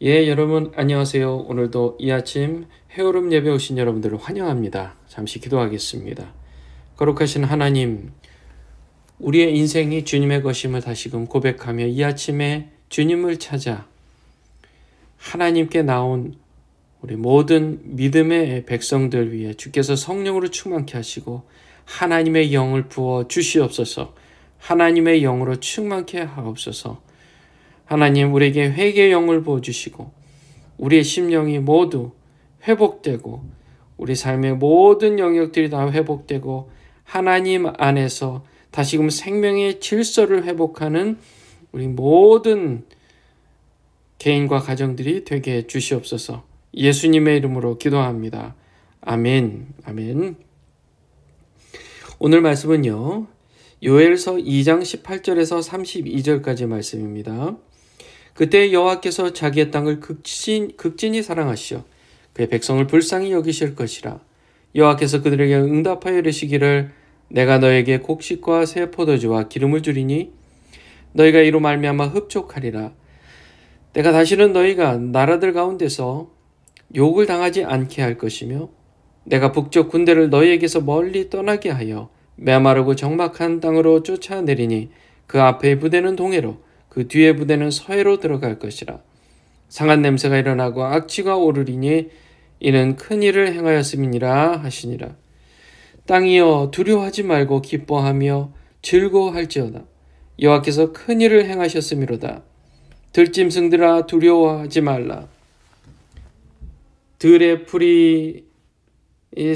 예, 여러분 안녕하세요. 오늘도 이 아침 헤어룸 예배 오신 여러분들을 환영합니다. 잠시 기도하겠습니다. 거룩하신 하나님, 우리의 인생이 주님의 것임을 다시금 고백하며 이 아침에 주님을 찾아 하나님께 나온 우리 모든 믿음의 백성들 위해 주께서 성령으로 충만케 하시고 하나님의 영을 부어 주시옵소서. 하나님의 영으로 충만케 하옵소서. 하나님, 우리에게 회개의 영을 부어주시고 우리의 심령이 모두 회복되고 우리 삶의 모든 영역들이 다 회복되고 하나님 안에서 다시금 생명의 질서를 회복하는 우리 모든 개인과 가정들이 되게 해 주시옵소서. 예수님의 이름으로 기도합니다. 아멘. 아멘. 오늘 말씀은요, 요엘서 2장 18절에서 32절까지 말씀입니다. 그때 여호와께서 자기의 땅을 극진히 사랑하시어 그의 백성을 불쌍히 여기실 것이라. 여호와께서 그들에게 응답하여 이르시기를 내가 너에게 곡식과 새 포도주와 기름을 주리니 너희가 이로 말미암아 흡족하리라. 내가 다시는 너희가 나라들 가운데서 욕을 당하지 않게 할 것이며 내가 북쪽 군대를 너희에게서 멀리 떠나게 하여 메마르고 적막한 땅으로 쫓아내리니 그 앞에 부대는 동해로 그 뒤에 부대는 서해로 들어갈 것이라. 상한 냄새가 일어나고 악취가 오르리니 이는 큰 일을 행하였음이니라 하시니라. 땅이여 두려워하지 말고 기뻐하며 즐거워할지어다. 여호와께서 큰 일을 행하셨음이로다. 들짐승들아 두려워하지 말라. 들의 풀이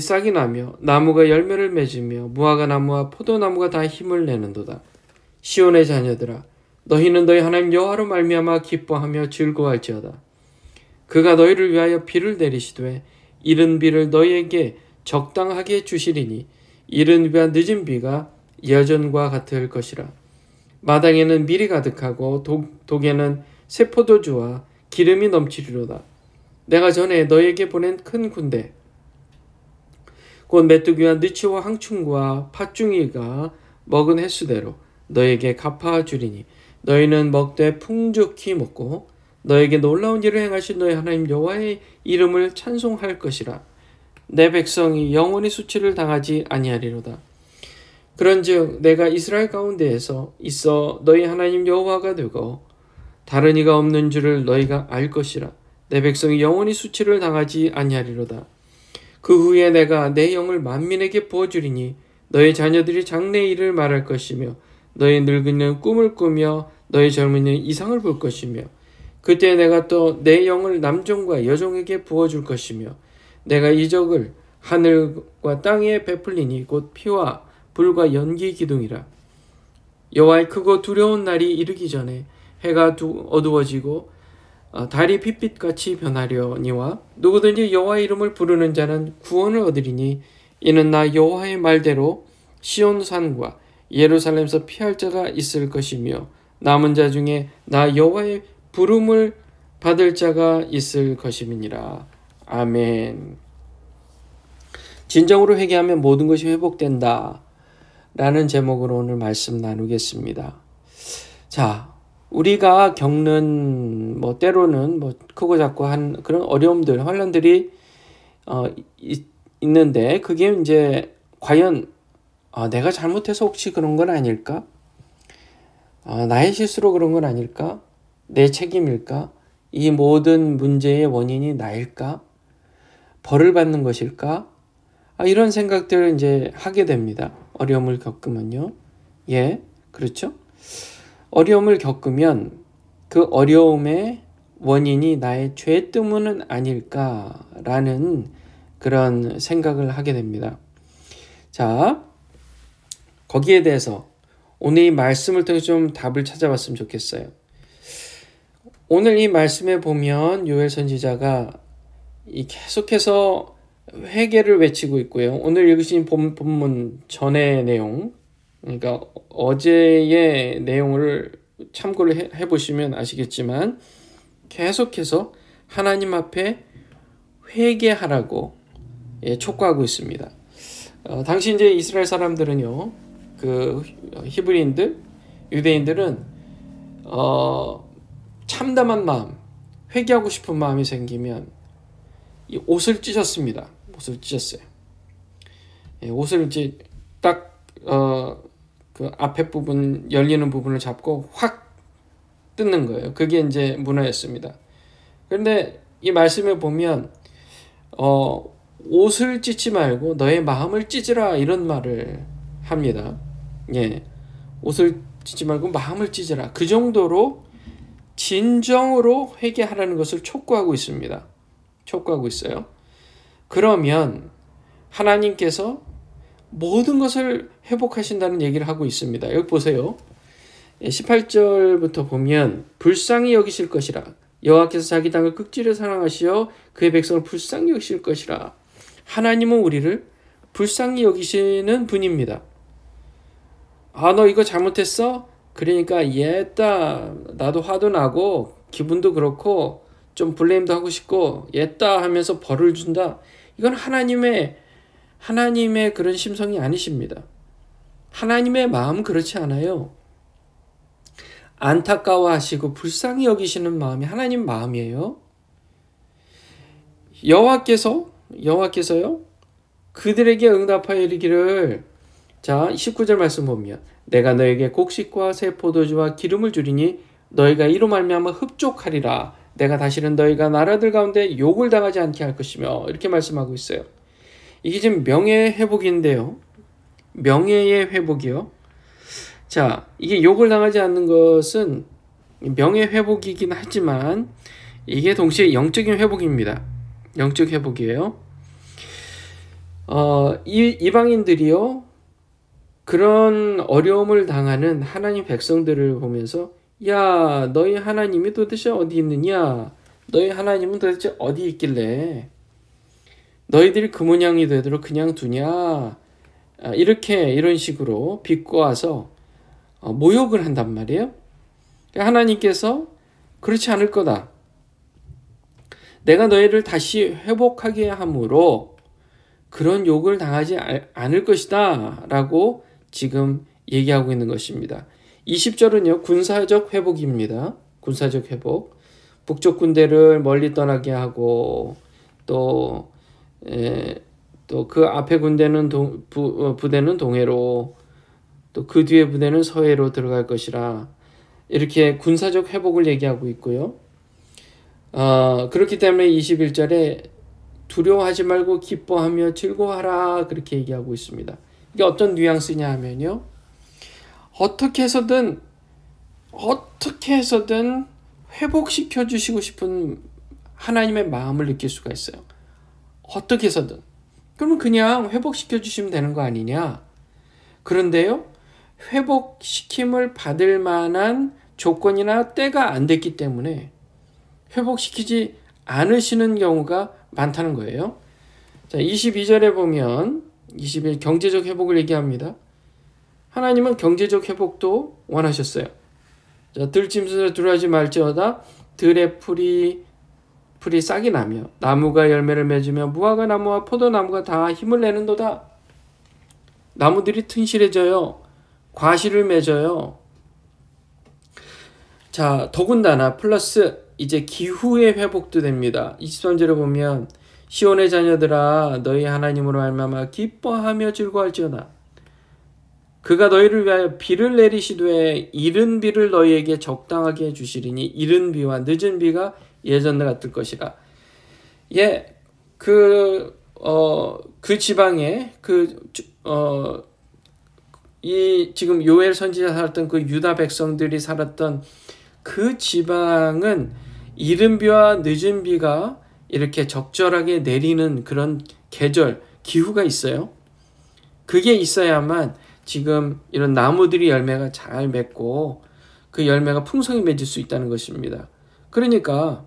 싹이 나며 나무가 열매를 맺으며 무화과 나무와 포도나무가 다 힘을 내는도다. 시온의 자녀들아 너희는 너희 하나님 여호와로 말미암아 기뻐하며 즐거워할지어다. 그가 너희를 위하여 비를 내리시되 이른 비를 너희에게 적당하게 주시리니 이른 비와 늦은 비가 여전과 같을 것이라. 마당에는 밀이 가득하고 독에는 새 포도주와 기름이 넘치리로다. 내가 전에 너희에게 보낸 큰 군대 곧 메뚜기와 느치와 항충과 팥중이가 먹은 횟수대로 너희에게 갚아주리니 너희는 먹되 풍족히 먹고 너에게 놀라운 일을 행하신 너희 하나님 여호와의 이름을 찬송할 것이라. 내 백성이 영원히 수치를 당하지 아니하리로다. 그런즉 내가 이스라엘 가운데에서 있어 너희 하나님 여호와가 되고 다른 이가 없는 줄을 너희가 알 것이라. 내 백성이 영원히 수치를 당하지 아니하리로다. 그 후에 내가 내 영을 만민에게 부어주리니 너희 자녀들이 장래의 일을 말할 것이며 너희 늙은이는 꿈을 꾸며 너희 젊은이는 이상을 볼 것이며 그때 내가 또 내 영을 남종과 여종에게 부어줄 것이며 내가 이적을 하늘과 땅에 베풀리니 곧 피와 불과 연기 기둥이라. 여호와의 크고 두려운 날이 이르기 전에 해가 어두워지고 달이 핏빛같이 변하려니와 누구든지 여호와의 이름을 부르는 자는 구원을 얻으리니 이는 나 여호와의 말대로 시온산과 예루살렘에서 피할 자가 있을 것이며 남은 자 중에 나 여호와의 부름을 받을 자가 있을 것임이니라. 아멘. 진정으로 회개하면 모든 것이 회복된다 라는 제목으로 오늘 말씀 나누겠습니다. 자, 우리가 겪는 때로는 크고 작고 한 그런 어려움들, 환난들이 있는데 그게 이제 과연 내가 잘못해서 혹시 그런 건 아닐까? 나의 실수로 그런 건 아닐까? 내 책임일까? 이 모든 문제의 원인이 나일까? 벌을 받는 것일까? 이런 생각들을 이제 하게 됩니다. 어려움을 겪으면요. 예, 그렇죠? 어려움을 겪으면 그 어려움의 원인이 나의 죄 때문은 아닐까라는 그런 생각을 하게 됩니다. 자, 거기에 대해서 오늘 이 말씀을 통해서 좀 답을 찾아봤으면 좋겠어요. 오늘 이 말씀에 보면 요엘 선지자가 계속해서 회개를 외치고 있고요. 오늘 읽으신 본문 전의 내용, 그러니까 어제의 내용을 참고를 해보시면 아시겠지만 계속해서 하나님 앞에 회개하라고 촉구하고 있습니다. 당시 이제 이스라엘 사람들은요, 그 히브리인들, 유대인들은 참담한 마음, 회개하고 싶은 마음이 생기면 이 옷을 찢었습니다. 옷을 찢었어요. 예, 옷을 이제 딱 그 앞에 부분 열리는 부분을 잡고 확 뜯는 거예요. 그게 이제 문화였습니다. 그런데 이 말씀에 보면 옷을 찢지 말고 너의 마음을 찢으라 이런 말을 합니다. 예, 옷을 찢지 말고 마음을 찢으라. 그 정도로 진정으로 회개하라는 것을 촉구하고 있습니다. 촉구하고 있어요. 그러면 하나님께서 모든 것을 회복하신다는 얘기를 하고 있습니다. 여기 보세요. 18절부터 보면 불쌍히 여기실 것이라. 여호와께서 자기 땅을 극진히 사랑하시어 그의 백성을 불쌍히 여기실 것이라. 하나님은 우리를 불쌍히 여기시는 분입니다. 아, 너 이거 잘못했어? 그러니까 얘다 나도 화도 나고 기분도 그렇고 좀 블레임도 하고 싶고 얘다 하면서 벌을 준다. 이건 하나님의 그런 심성이 아니십니다. 하나님의 마음은 그렇지 않아요. 안타까워하시고 불쌍히 여기시는 마음이 하나님 마음이에요. 여호와께서요 그들에게 응답하여 이르기를, 자 19절 말씀 보면 내가 너에게 곡식과 새 포도주와 기름을 주리니 너희가 이로 말미암아 흡족하리라. 내가 다시는 너희가 나라들 가운데 욕을 당하지 않게 할 것이며, 이렇게 말씀하고 있어요. 이게 지금 명예의 회복인데요. 명예의 회복이요. 자, 이게 욕을 당하지 않는 것은 명예 회복이긴 하지만 이게 동시에 영적인 회복입니다. 영적 회복이에요. 이방인들이요, 그런 어려움을 당하는 하나님 백성들을 보면서 야, 너희 하나님이 도대체 어디 있느냐? 너희 하나님은 도대체 어디 있길래 너희들이 그 모양이 되도록 그냥 두냐? 이런 식으로 비꼬아서 모욕을 한단 말이에요. 하나님께서 그렇지 않을 거다. 내가 너희를 다시 회복하게 함으로 그런 욕을 당하지 않을 것이다 라고 지금 얘기하고 있는 것입니다. 20절은요 군사적 회복입니다. 군사적 회복. 북쪽 군대를 멀리 떠나게 하고 또 그 앞에 군대는 부대는 동해로, 또 그 뒤에 부대는 서해로 들어갈 것이라, 이렇게 군사적 회복을 얘기하고 있고요. 그렇기 때문에 21절에 두려워하지 말고 기뻐하며 즐거워하라 그렇게 얘기하고 있습니다. 이게 어떤 뉘앙스냐 하면요, 어떻게 해서든 회복시켜 주시고 싶은 하나님의 마음을 느낄 수가 있어요. 어떻게 해서든. 그러면 그냥 회복시켜 주시면 되는 거 아니냐? 그런데요, 회복시킴을 받을 만한 조건이나 때가 안 됐기 때문에 회복시키지 않으시는 경우가 많다는 거예요. 자, 22절에 보면 21 경제적 회복을 얘기합니다. 하나님은 경제적 회복도 원하셨어요. 자, 들짐승을 두려워하지 말지어다. 들의 풀이 싹이 나며 나무가 열매를 맺으며 무화과 나무와 포도나무가 다 힘을 내는도다. 나무들이 튼실해져요. 과실을 맺어요. 자, 더군다나 플러스 이제 기후의 회복도 됩니다. 23절에 보면 시온의 자녀들아 너희 하나님으로 말미암아 기뻐하며 즐거워할지어다. 그가 너희를 위하여 비를 내리시되 이른 비를 너희에게 적당하게 주시리니 이른 비와 늦은 비가 예전과 같을 것이라. 예, 그 지방에 이 지금 요엘 선지자 살았던 그 유다 백성들이 살았던 그 지방은 이른 비와 늦은 비가 이렇게 적절하게 내리는 그런 계절, 기후가 있어요. 그게 있어야만 지금 이런 나무들이 열매가 잘 맺고 그 열매가 풍성히 맺을 수 있다는 것입니다. 그러니까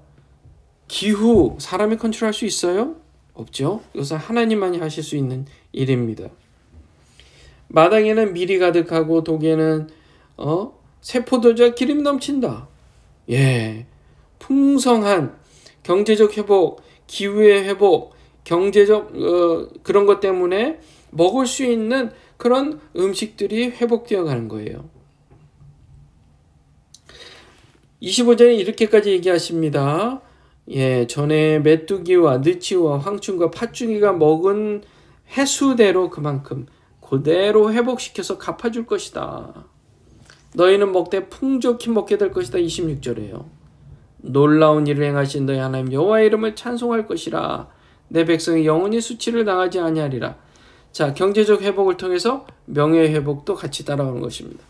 기후 사람이 컨트롤할 수 있어요? 없죠. 이것은 하나님만이 하실 수 있는 일입니다. 마당에는 밀이 가득하고 독에는 새 포도주와 기름이 넘친다. 예, 풍성한 경제적 회복, 기후의 회복, 경제적 그런 것 때문에 먹을 수 있는 그런 음식들이 회복되어 가는 거예요. 25절에 이렇게까지 얘기하십니다. 전에 메뚜기와 느치와 황충과 팥죽이가 먹은 횟수대로 그만큼 그대로 회복시켜서 갚아줄 것이다. 너희는 먹되 풍족히 먹게 될 것이다. 26절에요. 놀라운 일을 행하신 너희 하나님 여호와의 이름을 찬송할 것이라. 내 백성이 영원히 수치를 당하지 아니하리라. 자, 경제적 회복을 통해서 명예 회복도 같이 따라오는 것입니다.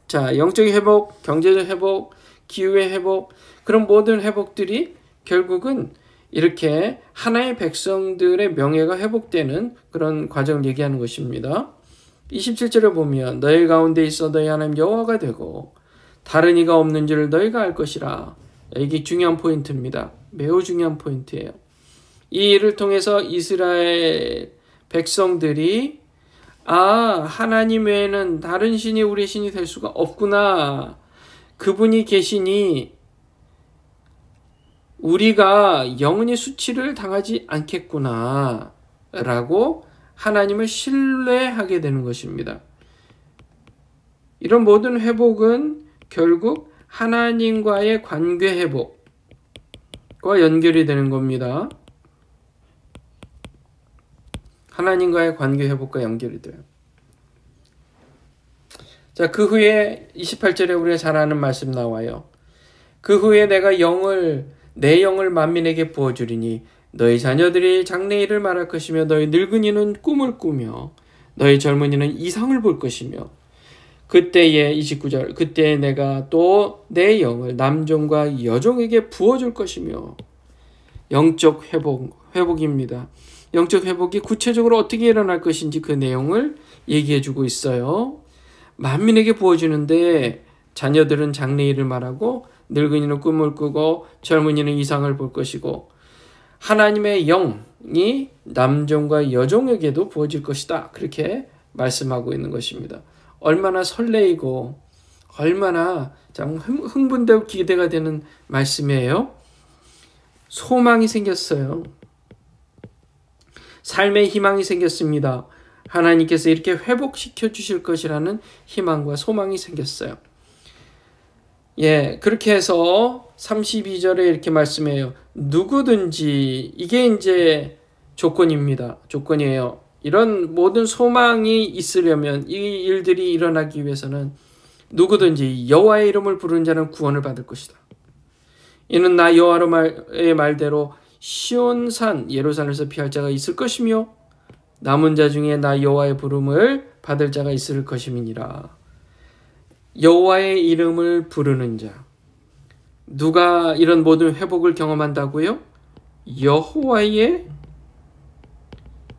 자, 영적 회복, 경제적 회복, 기후의 회복, 그런 모든 회복들이 결국은 이렇게 하나의 백성들의 명예가 회복되는 그런 과정을 얘기하는 것입니다. 27절에 보면 너희 가운데 있어 너희 하나님 여호와가 되고 다른 이가 없는 줄을 너희가 알 것이라. 이게 중요한 포인트입니다. 매우 중요한 포인트예요. 이 일을 통해서 이스라엘 백성들이 하나님 외에는 다른 신이 우리 신이 될 수가 없구나. 그분이 계시니 우리가 영원히 수치를 당하지 않겠구나 라고 하나님을 신뢰하게 되는 것입니다. 이런 모든 회복은 결국 하나님과의 관계 회복과 연결이 되는 겁니다. 하나님과의 관계 회복과 연결이 돼요. 자, 그 후에 28절에 우리가 잘 아는 말씀 나와요. 그 후에 내가 내 영을 만민에게 부어주리니 너희 자녀들이 장래일을 말할 것이며 너희 늙은이는 꿈을 꾸며 너희 젊은이는 이상을 볼 것이며 그때에 29절 그때에 내가 또 내 영을 남종과 여종에게 부어줄 것이며 영적 회복입니다. 영적 회복이 구체적으로 어떻게 일어날 것인지 그 내용을 얘기해주고 있어요. 만민에게 부어주는데 자녀들은 장래일을 말하고 늙은이는 꿈을 꾸고 젊은이는 이상을 볼 것이고 하나님의 영이 남종과 여종에게도 부어질 것이다. 그렇게 말씀하고 있는 것입니다. 얼마나 설레이고 얼마나 참 흥분되고 기대가 되는 말씀이에요. 소망이 생겼어요. 삶의 희망이 생겼습니다. 하나님께서 이렇게 회복시켜 주실 것이라는 희망과 소망이 생겼어요. 그렇게 해서 32절에 이렇게 말씀해요. 누구든지 이게 이제 조건이에요. 이런 모든 소망이 있으려면 이 일들이 일어나기 위해서는 누구든지 여호와의 이름을 부르는 자는 구원을 받을 것이다. 이는 나 여호와의 말대로 시온산 예루살렘에서 피할 자가 있을 것이며 남은 자 중에 나 여호와의 부름을 받을 자가 있을 것임이니라. 여호와의 이름을 부르는 자. 누가 이런 모든 회복을 경험한다고요? 여호와의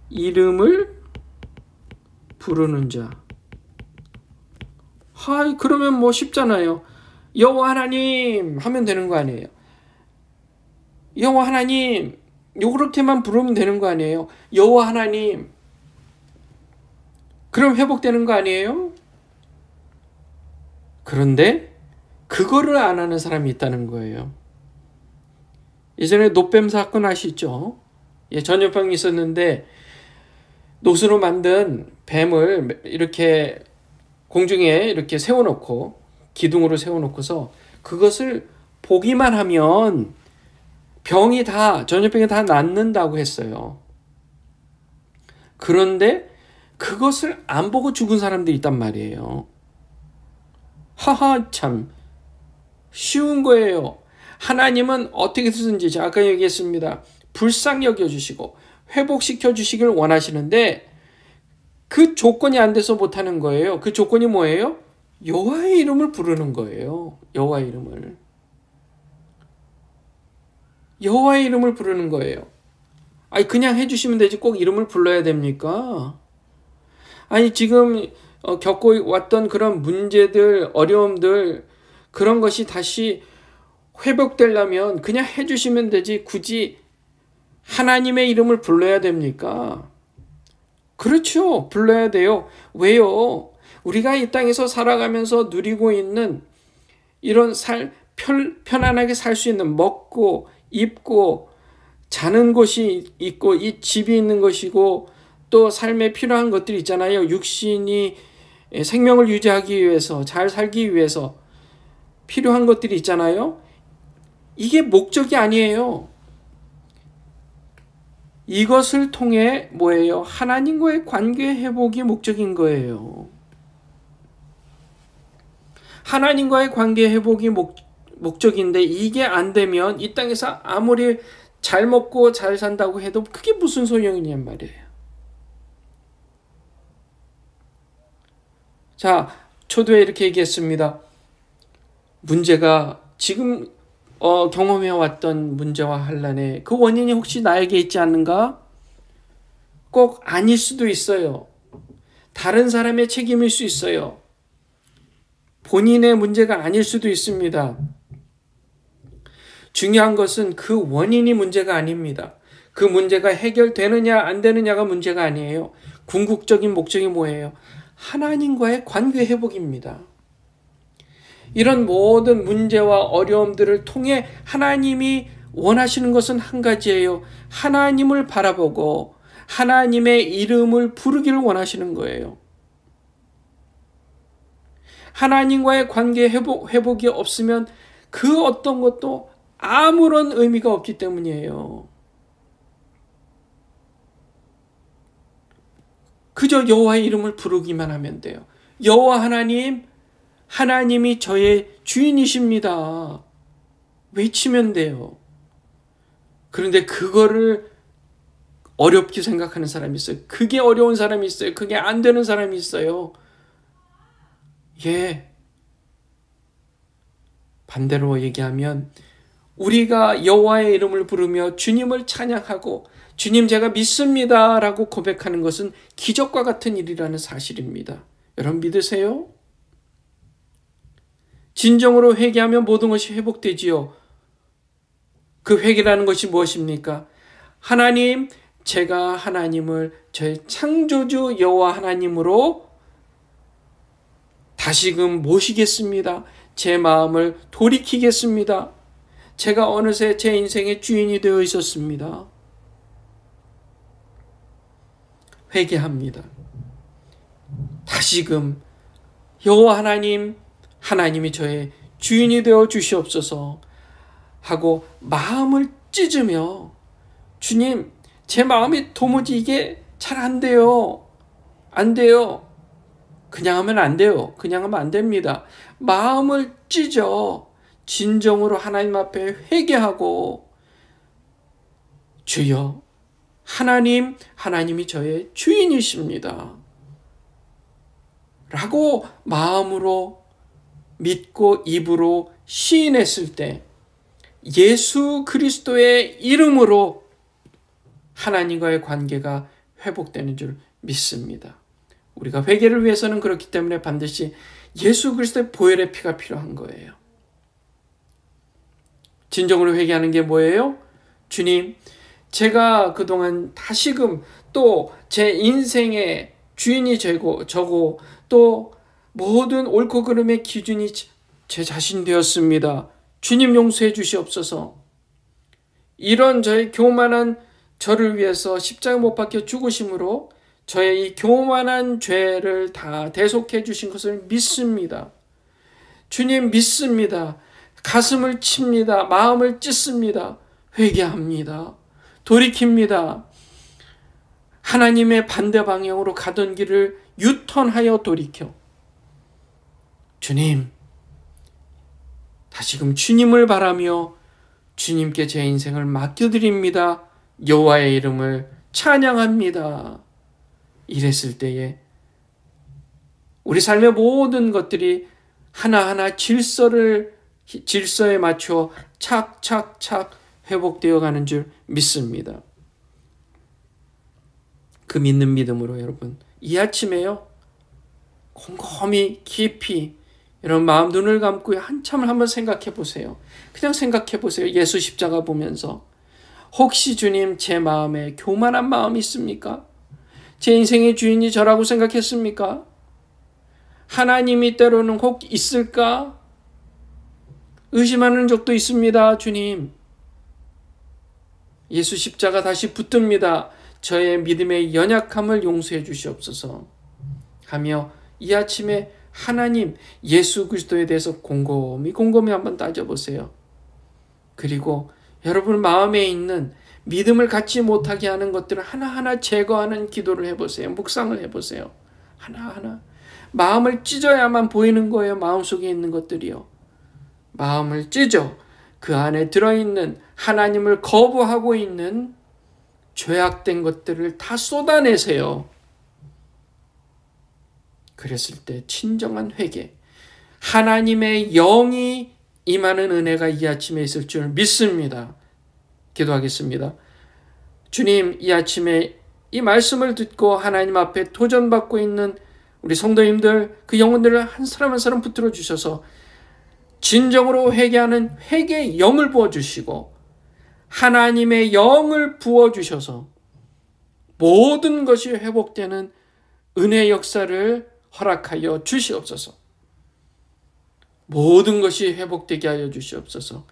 이름을 부르는 자. 그러면 뭐 쉽잖아요. 여호와 하나님 하면 되는 거 아니에요. 여호와 하나님 요렇게만 부르면 되는 거 아니에요. 여호와 하나님 그럼 회복되는 거 아니에요? 그런데 그거를 안 하는 사람이 있다는 거예요. 예전에 노뱀 사건 아시죠? 전염병이 있었는데 노수로 만든 뱀을 이렇게 공중에 이렇게 세워놓고 기둥으로 세워놓고서 그것을 보기만 하면 전염병이 다 낫는다고 했어요. 그런데 그것을 안 보고 죽은 사람들이 있단 말이에요. 참 쉬운 거예요. 하나님은 어떻게 쓰든지 아까 얘기했습니다. 불쌍히 여겨주시고 회복시켜 주시길 원하시는데 그 조건이 안 돼서 못하는 거예요. 그 조건이 뭐예요? 여호와의 이름을 부르는 거예요. 여호와의 이름을 부르는 거예요. 그냥 해주시면 되지 꼭 이름을 불러야 됩니까? 지금 겪고 왔던 그런 문제들, 어려움들 그런 것이 다시 회복되려면 그냥 해주시면 되지 굳이 하나님의 이름을 불러야 됩니까? 그렇죠. 불러야 돼요. 왜요? 우리가 이 땅에서 살아가면서 누리고 있는 이런 편안하게 살 수 있는 먹고 입고 자는 곳이 있고 이 집이 있는 것이고 또 삶에 필요한 것들이 있잖아요. 육신이 생명을 유지하기 위해서 잘 살기 위해서 필요한 것들이 있잖아요. 이게 목적이 아니에요. 이것을 통해 뭐예요? 하나님과의 관계 회복이 목적인 거예요. 하나님과의 관계 회복이 목적인데 이게 안 되면 이 땅에서 아무리 잘 먹고 잘 산다고 해도 그게 무슨 소용이냔 말이에요. 자, 초두에 이렇게 얘기했습니다. 문제가 지금 경험해왔던 문제와 환난의 그 원인이 혹시 나에게 있지 않는가? 꼭 아닐 수도 있어요. 다른 사람의 책임일 수 있어요. 본인의 문제가 아닐 수도 있습니다. 중요한 것은 그 원인이 문제가 아닙니다. 그 문제가 해결되느냐 안 되느냐가 문제가 아니에요. 궁극적인 목적이 뭐예요? 하나님과의 관계 회복입니다. 이런 모든 문제와 어려움들을 통해 하나님이 원하시는 것은 한 가지예요. 하나님을 바라보고 하나님의 이름을 부르기를 원하시는 거예요. 하나님과의 관계 회복이 없으면 그 어떤 것도 아무런 의미가 없기 때문이에요. 그저 여호와의 이름을 부르기만 하면 돼요. 여호와 하나님, 하나님이 저의 주인이십니다. 외치면 돼요. 그런데 그거를 어렵게 생각하는 사람이 있어요. 그게 어려운 사람이 있어요. 그게 안 되는 사람이 있어요. 예. 반대로 얘기하면 우리가 여호와의 이름을 부르며 주님을 찬양하고 주님 제가 믿습니다 라고 고백하는 것은 기적과 같은 일이라는 사실입니다. 여러분 믿으세요? 진정으로 회개하면 모든 것이 회복되지요. 그 회개라는 것이 무엇입니까? 하나님, 제가 하나님을 저의 창조주 여호와 하나님으로 다시금 모시겠습니다. 제 마음을 돌이키겠습니다. 제가 어느새 제 인생의 주인이 되어 있었습니다. 회개합니다. 다시금 여호와 하나님, 하나님이 저의 주인이 되어 주시옵소서 하고 마음을 찢으며 주님, 제 마음이 도무지 이게 잘 안 돼요. 안 돼요. 그냥 하면 안 돼요. 그냥 하면 안 됩니다. 마음을 찢어 진정으로 하나님 앞에 회개하고 주여, 하나님, 하나님이 저의 주인이십니다. 라고 마음으로 믿고 입으로 시인했을 때 예수 그리스도의 이름으로 하나님과의 관계가 회복되는 줄 믿습니다. 우리가 회개를 위해서는 그렇기 때문에 반드시 예수 그리스도의 보혈의 피가 필요한 거예요. 진정으로 회개하는 게 뭐예요? 주님, 제가 그동안 다시금 또 제 인생의 주인이 저고 또 모든 옳고 그름의 기준이 제 자신 되었습니다. 주님 용서해 주시옵소서. 이런 저의 교만한 저를 위해서 십자가 못 박혀 죽으심으로 저의 이 교만한 죄를 다 대속해 주신 것을 믿습니다. 주님 믿습니다. 가슴을 칩니다. 마음을 찢습니다. 회개합니다. 돌이킵니다. 하나님의 반대 방향으로 가던 길을 유턴하여 돌이켜 주님, 다시금 주님을 바라며 주님께 제 인생을 맡겨드립니다. 여호와의 이름을 찬양합니다. 이랬을 때에 우리 삶의 모든 것들이 하나하나 질서에 맞춰 착착착 회복되어 가는 줄 믿습니다. 그 믿는 믿음으로 여러분 이 아침에요 곰곰이 깊이 여러분 마음 눈을 감고 한참을 한번 생각해 보세요. 그냥 생각해 보세요. 예수 십자가 보면서 혹시 주님 제 마음에 교만한 마음이 있습니까? 제 인생의 주인이 저라고 생각했습니까? 하나님이 때로는 혹 있을까? 의심하는 적도 있습니다. 주님, 예수 십자가 다시 붙듭니다. 저의 믿음의 연약함을 용서해 주시옵소서 하며 이 아침에 하나님 예수 그리스도에 대해서 곰곰이 한번 따져보세요. 그리고 여러분 마음에 있는 믿음을 갖지 못하게 하는 것들을 하나하나 제거하는 기도를 해보세요. 묵상을 해보세요. 하나하나. 마음을 찢어야만 보이는 거예요. 마음속에 있는 것들이요. 마음을 찢어 그 안에 들어있는 하나님을 거부하고 있는 죄악된 것들을 다 쏟아내세요. 그랬을 때 진정한 회개, 하나님의 영이 임하는 은혜가 이 아침에 있을 줄 믿습니다. 기도하겠습니다. 주님, 이 아침에 이 말씀을 듣고 하나님 앞에 도전받고 있는 우리 성도님들, 그 영혼들을 한 사람 한 사람 붙들어 주셔서 진정으로 회개하는 회개의 영을 부어주시고 하나님의 영을 부어주셔서 모든 것이 회복되는 은혜의 역사를 허락하여 주시옵소서. 모든 것이 회복되게 하여 주시옵소서.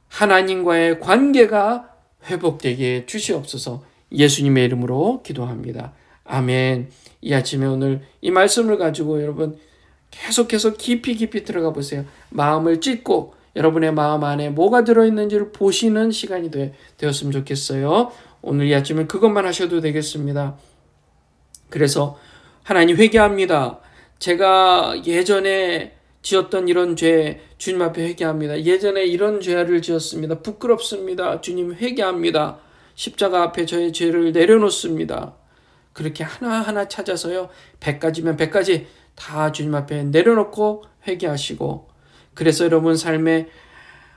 하나님과의 관계가 회복되게 주시옵소서. 예수님의 이름으로 기도합니다. 아멘. 이 아침에 오늘 이 말씀을 가지고 여러분 계속해서 깊이 들어가 보세요. 마음을 찢고 여러분의 마음 안에 뭐가 들어있는지를 보시는 시간이 되었으면 좋겠어요. 오늘 이 아침은 그것만 하셔도 되겠습니다. 그래서 하나님 회개합니다. 제가 예전에 지었던 이런 죄 주님 앞에 회개합니다. 예전에 이런 죄를 지었습니다. 부끄럽습니다. 주님 회개합니다. 십자가 앞에 저의 죄를 내려놓습니다. 그렇게 하나하나 찾아서요. 100가지면 100가지 다 주님 앞에 내려놓고 회개하시고, 그래서 여러분 삶에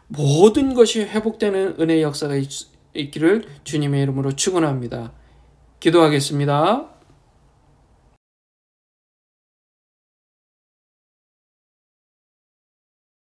모든 것이 회복되는 은혜의 역사가 있기를 주님의 이름으로 축원합니다. 기도하겠습니다.